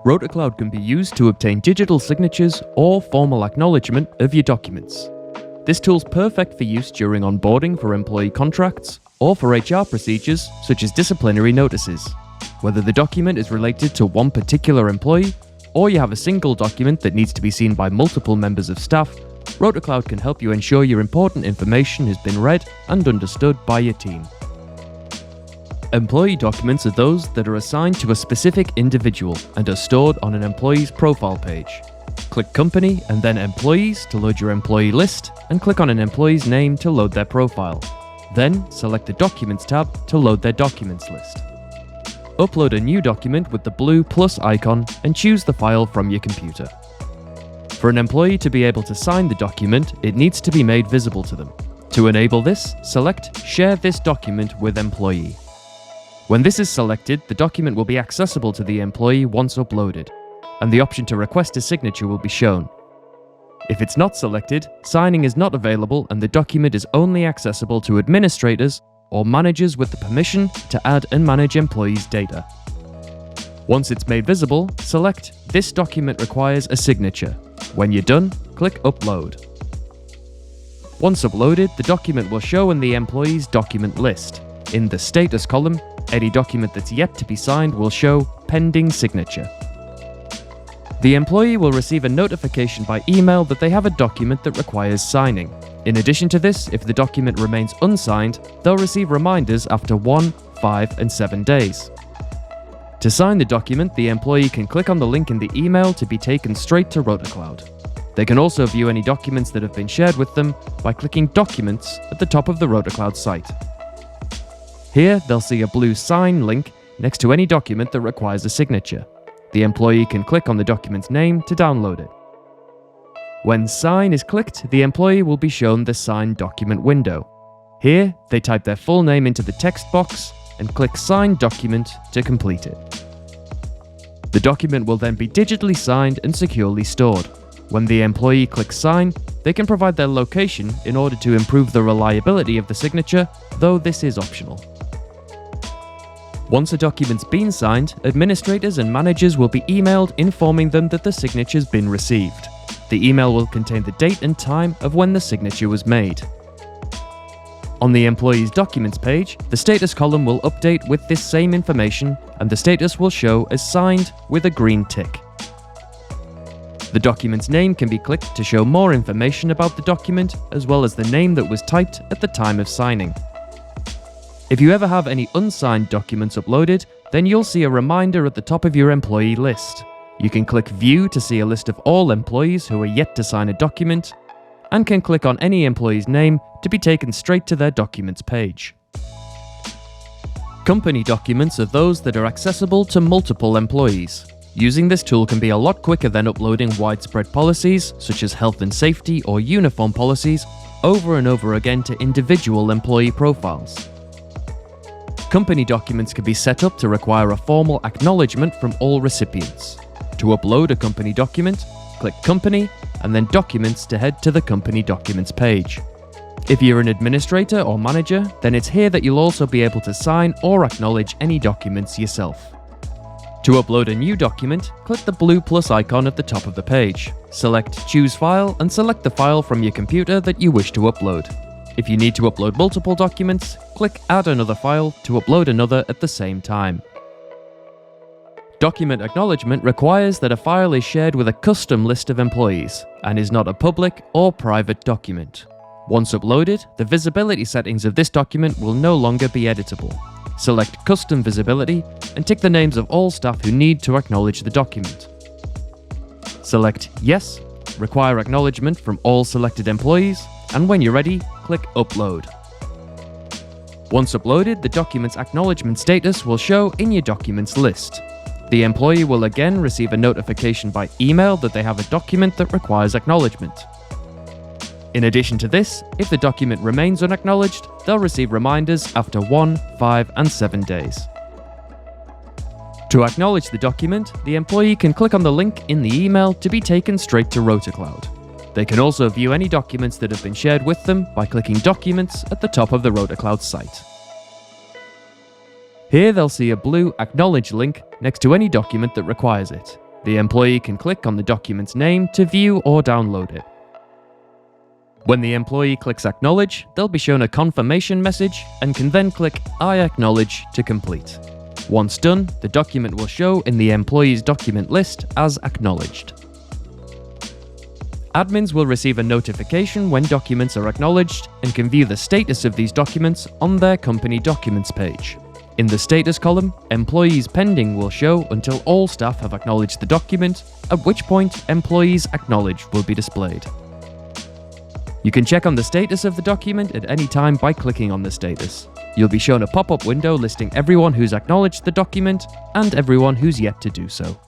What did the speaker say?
RotaCloud can be used to obtain digital signatures or formal acknowledgement of your documents. This tool's perfect for use during onboarding for employee contracts or for HR procedures such as disciplinary notices. Whether the document is related to one particular employee or you have a single document that needs to be seen by multiple members of staff, RotaCloud can help you ensure your important information has been read and understood by your team. Employee documents are those that are assigned to a specific individual and are stored on an employee's profile page. Click Company and then Employees to load your employee list, and click on an employee's name to load their profile. Then select the Documents tab to load their documents list. Upload a new document with the blue plus icon and choose the file from your computer. For an employee to be able to sign the document, it needs to be made visible to them. To enable this, select Share this document with employee. When this is selected, the document will be accessible to the employee once uploaded, and the option to request a signature will be shown. If it's not selected, signing is not available and the document is only accessible to administrators or managers with the permission to add and manage employees' data. Once it's made visible, select This document requires a signature. When you're done, click Upload. Once uploaded, the document will show in the employee's document list. In the Status column, any document that's yet to be signed will show Pending Signature. The employee will receive a notification by email that they have a document that requires signing. In addition to this, if the document remains unsigned, they'll receive reminders after 1, 5, and 7 days. To sign the document, the employee can click on the link in the email to be taken straight to RotaCloud. They can also view any documents that have been shared with them by clicking Documents at the top of the RotaCloud site. Here, they'll see a blue Sign link next to any document that requires a signature. The employee can click on the document's name to download it. When Sign is clicked, the employee will be shown the Sign document window. Here, they type their full name into the text box and click Sign Document to complete it. The document will then be digitally signed and securely stored. When the employee clicks Sign, they can provide their location in order to improve the reliability of the signature, though this is optional. Once a document's been signed, administrators and managers will be emailed informing them that the signature's been received. The email will contain the date and time of when the signature was made. On the employee's documents page, the status column will update with this same information and the status will show as signed with a green tick. The document's name can be clicked to show more information about the document, as well as the name that was typed at the time of signing. If you ever have any unsigned documents uploaded, then you'll see a reminder at the top of your employee list. You can click View to see a list of all employees who are yet to sign a document, and can click on any employee's name to be taken straight to their documents page. Company documents are those that are accessible to multiple employees. Using this tool can be a lot quicker than uploading widespread policies, such as health and safety or uniform policies, over and over again to individual employee profiles. Company documents can be set up to require a formal acknowledgement from all recipients. To upload a company document, click Company and then Documents to head to the Company Documents page. If you're an administrator or manager, then it's here that you'll also be able to sign or acknowledge any documents yourself. To upload a new document, click the blue plus icon at the top of the page. Select Choose File and select the file from your computer that you wish to upload. If you need to upload multiple documents, click Add another file to upload another at the same time. Document acknowledgement requires that a file is shared with a custom list of employees and is not a public or private document. Once uploaded, the visibility settings of this document will no longer be editable. Select Custom Visibility and tick the names of all staff who need to acknowledge the document. Select Yes, require acknowledgement from all selected employees, and when you're ready, click Upload. Once uploaded, the document's acknowledgement status will show in your documents list. The employee will again receive a notification by email that they have a document that requires acknowledgement. In addition to this, if the document remains unacknowledged, they'll receive reminders after 1, 5, and 7 days. To acknowledge the document, the employee can click on the link in the email to be taken straight to RotaCloud. They can also view any documents that have been shared with them by clicking Documents at the top of the RotaCloud site. Here they'll see a blue Acknowledge link next to any document that requires it. The employee can click on the document's name to view or download it. When the employee clicks Acknowledge, they'll be shown a confirmation message and can then click I acknowledge to complete. Once done, the document will show in the employee's document list as acknowledged. Admins will receive a notification when documents are acknowledged and can view the status of these documents on their company documents page. In the status column, Employees Pending will show until all staff have acknowledged the document, at which point Employees Acknowledged will be displayed. You can check on the status of the document at any time by clicking on the status. You'll be shown a pop-up window listing everyone who's acknowledged the document and everyone who's yet to do so.